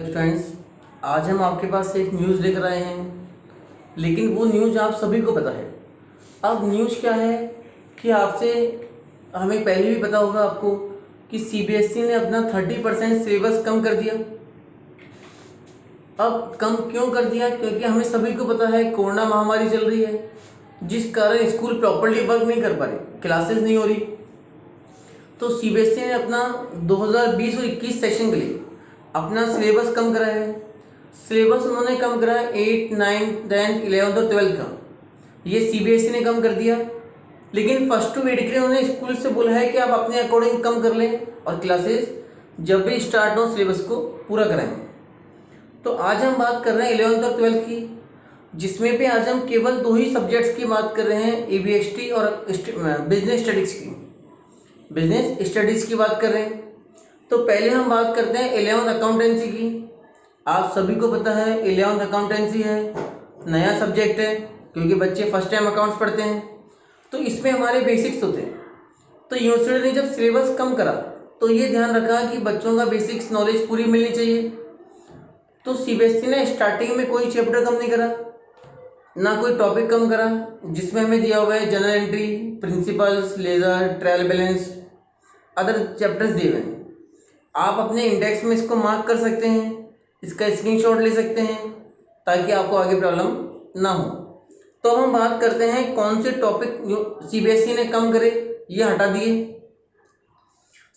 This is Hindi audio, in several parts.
फ्रेंड्स, आज हम आपके पास एक न्यूज़ लेकर आए हैं, लेकिन वो न्यूज़ आप सभी को पता है। अब न्यूज़ क्या है कि आपसे हमें पहले भी पता होगा आपको कि सीबीएसई ने अपना 30% सिलेबस कम कर दिया। अब कम क्यों कर दिया? क्योंकि हमें सभी को पता है कोरोना महामारी चल रही है, जिस कारण स्कूल प्रॉपर्ली वर्क नहीं कर पा रहे, क्लासेस नहीं हो रही। तो सीबीएसई ने अपना 2020 और 21 सेशन के लिए अपना सिलेबस कम करा है। सिलेबस उन्होंने कम करा 8, 9, 10, 11 और 12 का, ये सीबीएसई ने कम कर दिया। लेकिन फर्स्ट टू 8 के लिए उन्होंने स्कूल से बोला है कि आप अपने अकॉर्डिंग कम कर लें और क्लासेस जब भी स्टार्ट हो सिलेबस को पूरा कराएं। तो आज हम बात कर रहे हैं 11th और 12th की, जिसमें भी आज हम केवल 2 ही सब्जेक्ट्स की बात कर रहे हैं, एबीएसटी और बिजनेस स्टडीज़ की। बिजनेस स्टडीज़ की बात कर रहे हैं। तो पहले हम बात करते हैं 11th अकाउंटेंसी की। आप सभी को पता है 11th अकाउंटेंसी है, नया सब्जेक्ट है, क्योंकि बच्चे फर्स्ट टाइम अकाउंट्स पढ़ते हैं। तो इसमें हमारे बेसिक्स होते हैं। तो यूनिवर्सिटी ने जब सिलेबस कम करा तो ये ध्यान रखा कि बच्चों का बेसिक्स नॉलेज पूरी मिलनी चाहिए। तो सीबीएसई ने स्टार्टिंग में कोई चैप्टर कम नहीं करा, ना कोई टॉपिक कम करा, जिसमें हमें दिया हुआ है general entry, principles, ledger, trial balance, other chapters दिए हुए हैं। आप अपने इंडेक्स में इसको मार्क कर सकते हैं, इसका स्क्रीनशॉट ले सकते हैं, ताकि आपको आगे प्रॉब्लम ना हो। तो हम बात करते हैं कौन से टॉपिक सीबीएसई ने कम करे, ये हटा दिए।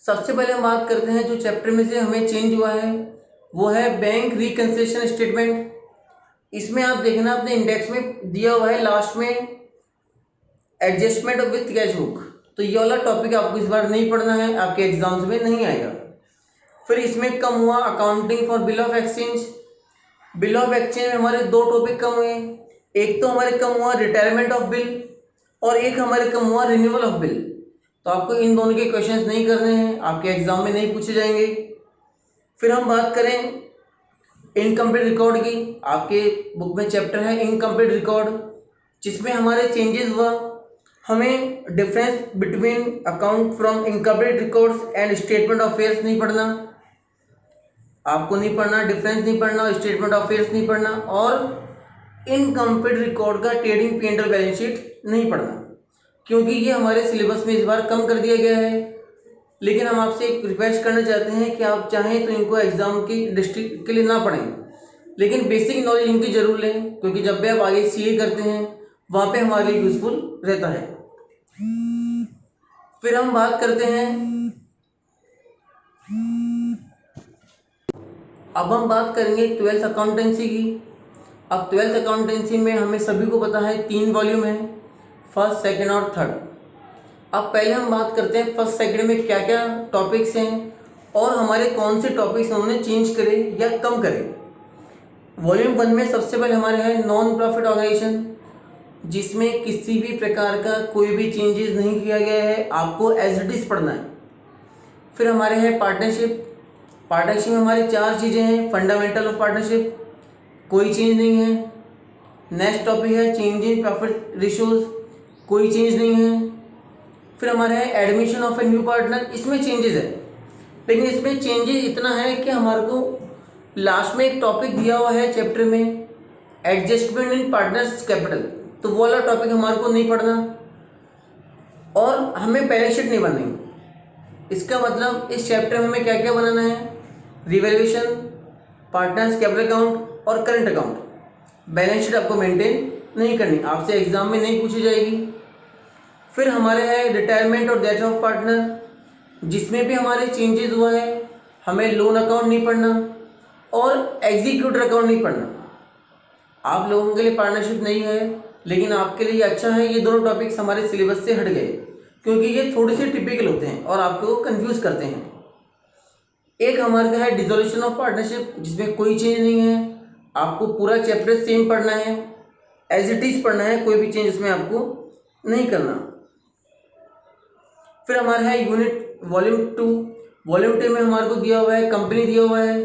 सबसे पहले हम बात करते हैं जो चैप्टर में से हमें चेंज हुआ है, वो है बैंक रिकंसिलिएशन स्टेटमेंट। इसमें आप देखना अपने इंडेक्स में दिया हुआ है लास्ट में एडजस्टमेंट विथ कैश बुक। तो ये वाला टॉपिक आपको इस बार नहीं पढ़ना है, आपके एग्जाम्स में नहीं आएगा। फिर इसमें कम हुआ accounting for bill of exchange. Bill of exchange में हमारे 2 टॉपिक कम हुए। एक तो हमारे कम हुआ रिटायरमेंट ऑफ बिल, और एक हमारे कम हुआ रिन्यूअल ऑफ बिल। तो आपको इन दोनों के क्वेश्चंस नहीं करने हैं, आपके एग्जाम में नहीं पूछे जाएंगे। फिर हम बात करें इनकम्प्लीट रिकॉर्ड की। आपके बुक में चैप्टर है इनकम्प्लीट रिकॉर्ड, जिसमें हमारे चेंजेस हुआ। हमें difference between account from incomplete records and statement of affairs नहीं पढ़ना, आपको नहीं पढ़ना, डिफरेंस नहीं पढ़ना, स्टेटमेंट ऑफ अफेयर्स नहीं पढ़ना, और इनकम्प्लीट रिकॉर्ड का ट्रेडिंग P&L बैलेंस शीट नहीं पढ़ना, क्योंकि ये हमारे सिलेबस में इस बार कम कर दिया गया है। लेकिन हम आपसे एक रिक्वेस्ट करना चाहते हैं कि आप चाहें तो इनको एग्जाम की डिस्ट्रिक्ट के लिए ना पढ़ें, लेकिन बेसिक नॉलेज इनकी जरूर लें, क्योंकि जब भी आप आगे सीए करते हैं वहाँ पे हमारे लिए यूजफुल रहता है। फिर हम बात करते हैं, अब हम बात करेंगे 12th अकाउंटेंसी की। अब 12th अकाउंटेंसी में हमें सभी को पता है 3 वॉल्यूम है, फर्स्ट, सेकंड और थर्ड। अब पहले हम बात करते हैं फर्स्ट सेकंड में क्या क्या टॉपिक्स हैं और हमारे कौन से टॉपिक्स उन्होंने चेंज करे या कम करे। वॉल्यूम 1 में सबसे पहले हमारे है नॉन प्रॉफिट ऑर्गेनाइजेशन, जिसमें किसी भी प्रकार का कोई भी चेंजेस नहीं किया गया है, आपको एज इट इज पढ़ना है। फिर हमारे है पार्टनरशिप। पार्टनरशिप में हमारी 4 चीज़ें हैं। फंडामेंटल ऑफ पार्टनरशिप, कोई चेंज नहीं है। नेक्स्ट टॉपिक है चेंज इन प्रॉफिट रेशियोज, कोई चेंज नहीं है। फिर हमारे है admission of a new partner, इसमें चेंजेस है, लेकिन इसमें चेंजेस इतना है कि हमारे को लास्ट में एक टॉपिक दिया हुआ है चैप्टर में एडजस्टमेंट इन पार्टनर्स कैपिटल, तो वो वाला टॉपिक हमारे को नहीं पढ़ना, और हमें बैलेंस शीट नहीं बनानी। इसका मतलब इस चैप्टर में हमें क्या क्या बनाना है, रिवैल्यूएशन, पार्टनर्स कैपिटल अकाउंट और करंट अकाउंट। बैलेंस शीट आपको मेंटेन नहीं करनी, आपसे एग्जाम में नहीं पूछी जाएगी। फिर हमारे है रिटायरमेंट और डेथ ऑफ पार्टनर, जिसमें भी हमारे चेंजेस हुआ है। हमें लोन अकाउंट नहीं पढ़ना और एग्जीक्यूटर अकाउंट नहीं पढ़ना। आप लोगों के लिए पार्टनरशिप नहीं है, लेकिन आपके लिए अच्छा है, ये दोनों टॉपिक्स हमारे सिलेबस से हट गए, क्योंकि ये थोड़े से टिपिकल होते हैं और आपको कंफ्यूज करते हैं। एक हमारे है डिसोल्यूशन ऑफ पार्टनरशिप, जिसमें कोई चेंज नहीं है, आपको पूरा चैप्टर सेम पढ़ना है, एज इट इज पढ़ना है, कोई भी चेंज इसमें आपको नहीं करना। फिर हमारा है यूनिट वॉल्यूम 2। वॉल्यूम 2 में हमारे को दिया हुआ है कंपनी दिया हुआ है।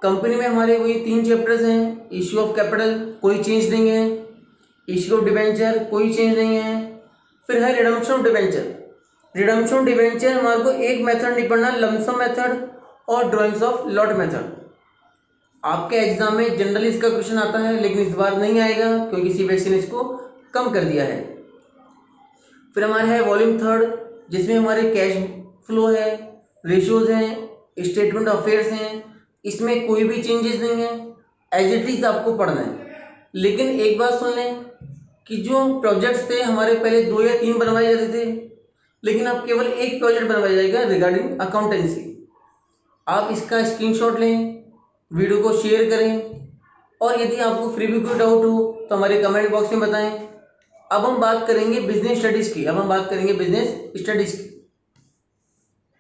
कंपनी में हमारे वही 3 चैप्टर्स हैं। इश्यू ऑफ कैपिटल, कोई चेंज नहीं है। इश्यू ऑफ डिबेंचर, कोई चेंज नहीं है। फिर है redemption of debenture. Redemption of debenture हमारे को एक मेथड नहीं पढ़ना, लमसम मेथड और ड्राइंग्स ऑफ लॉट मेथड। आपके एग्जाम में जनरली इसका क्वेश्चन आता है, लेकिन इस बार नहीं आएगा क्योंकि सीबीएसई ने इसको कम कर दिया है। फिर हमारे है वॉल्यूम 3 जिसमें हमारे कैश फ्लो है, रेशियोज हैं, स्टेटमेंट ऑफ अफेयर्स हैं। इसमें कोई भी चेंजेस नहीं है, एज इट इज आपको पढ़ना है। लेकिन एक बात सुन लें कि जो प्रोजेक्ट्स थे हमारे पहले 2 या 3 बनवाए जाते थे, लेकिन अब केवल एक प्रोजेक्ट बनवाया जाएगा रिगार्डिंग अकाउंटेंसी। आप इसका स्क्रीनशॉट लें, वीडियो को शेयर करें, और यदि आपको फिर भी कोई डाउट हो तो हमारे कमेंट बॉक्स में बताएं। अब हम बात करेंगे बिजनेस स्टडीज़ की।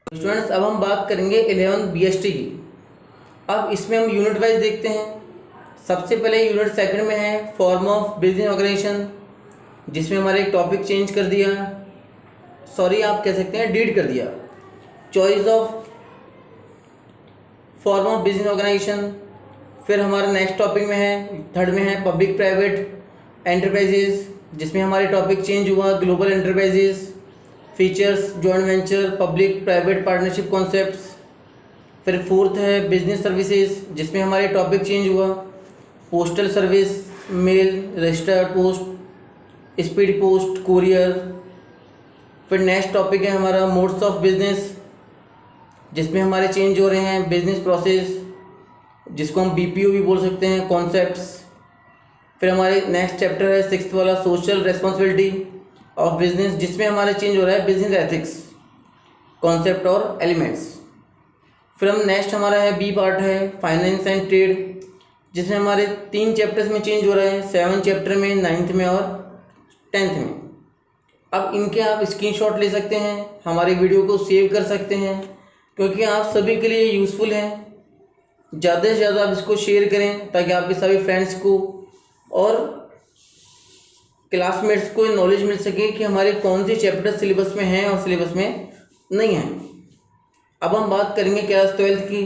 स्टूडेंट्स, अब हम बात करेंगे 11 बीएसटी की। अब इसमें हम यूनिट वाइज देखते हैं। सबसे पहले यूनिट सेकंड में है फॉर्म ऑफ बिजनेस ऑर्गेनाइजेशन, जिसमें हमारे एक टॉपिक चेंज कर दिया, सॉरी आप कह सकते हैं डिलीट कर दिया, choice of form of business organisation. फिर हमारा नेक्स्ट टॉपिक में है, थर्ड में है पब्लिक प्राइवेट एंटरप्राइजेज, जिसमें हमारे टॉपिक चेंज हुआ global enterprises, features, joint venture, public private partnership concepts. फिर फोर्थ है बिजनेस सर्विसेज, जिसमें हमारे टॉपिक चेंज हुआ postal service, mail, registered post, speed post, courier. फिर नेक्स्ट टॉपिक है हमारा मोड्स ऑफ बिजनेस, जिसमें हमारे चेंज हो रहे हैं बिजनेस प्रोसेस, जिसको हम बीपीओ भी बोल सकते हैं, कॉन्सेप्ट्स। फिर हमारे नेक्स्ट चैप्टर है 6th वाला सोशल रेस्पॉन्सिबिलिटी ऑफ बिजनेस, जिसमें हमारे चेंज हो रहा है बिजनेस एथिक्स, कॉन्सेप्ट और एलिमेंट्स। फिर हम नेक्स्ट हमारा है बी पार्ट है फाइनेंस एंड ट्रेड, जिसमें हमारे 3 चैप्टर्स में चेंज हो रहे हैं, 7 चैप्टर में, 9th में और 10th में। अब इनके आप स्क्रीनशॉट ले सकते हैं, हमारे वीडियो को सेव कर सकते हैं, क्योंकि आप सभी के लिए यूज़फुल हैं। ज़्यादा से ज़्यादा आप इसको शेयर करें ताकि आपके सभी फ्रेंड्स को और क्लासमेट्स को नॉलेज मिल सके कि हमारे कौन से चैप्टर सिलेबस में हैं और सिलेबस में नहीं हैं। अब हम बात करेंगे क्लास 12th की,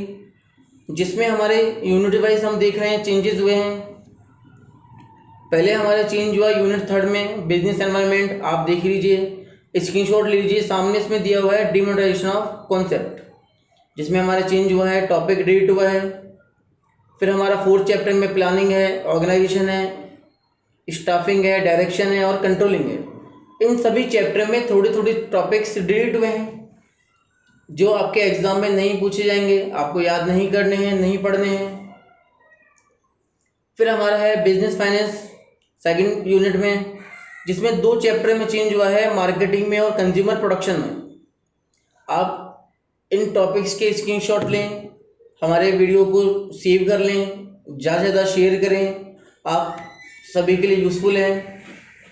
जिसमें हमारे यूनिट वाइज हम देख रहे हैं चेंजेस हुए हैं। पहले हमारे चेंज हुआ यूनिट 3 में बिजनेस एनवायरनमेंट, आप देख लीजिए, स्क्रीनशॉट ले लीजिए, सामने इसमें दिया हुआ है डिमोनेटाइजेशन ऑफ कॉन्सेप्ट, जिसमें हमारा चेंज हुआ है, टॉपिक डिलीट हुआ है। फिर हमारा 4th चैप्टर में प्लानिंग है, ऑर्गेनाइजेशन है, स्टाफिंग है, डायरेक्शन है और कंट्रोलिंग है। इन सभी चैप्टर में थोड़ी थोड़ी टॉपिक्स डिलीट हुए हैं जो आपके एग्जाम में नहीं पूछे जाएंगे, आपको याद नहीं करने हैं, नहीं पढ़ने हैं। फिर हमारा है बिजनेस फाइनेंस सेकंड यूनिट में, जिसमें 2 चैप्टर में चेंज हुआ है, मार्केटिंग में और कंज्यूमर प्रोडक्शन में। आप इन टॉपिक्स के स्क्रीनशॉट लें, हमारे वीडियो को सेव कर लें, ज़्यादा से ज़्यादा शेयर करें, आप सभी के लिए यूज़फुल है।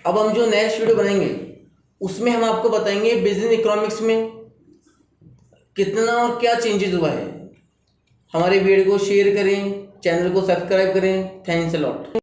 अब हम जो नेक्स्ट वीडियो बनाएंगे उसमें हम आपको बताएंगे बिजनेस इकोनॉमिक्स में कितना और क्या चेंजेस हुआ है। हमारे वीडियो को शेयर करें, चैनल को सब्सक्राइब करें। Thanks a lot.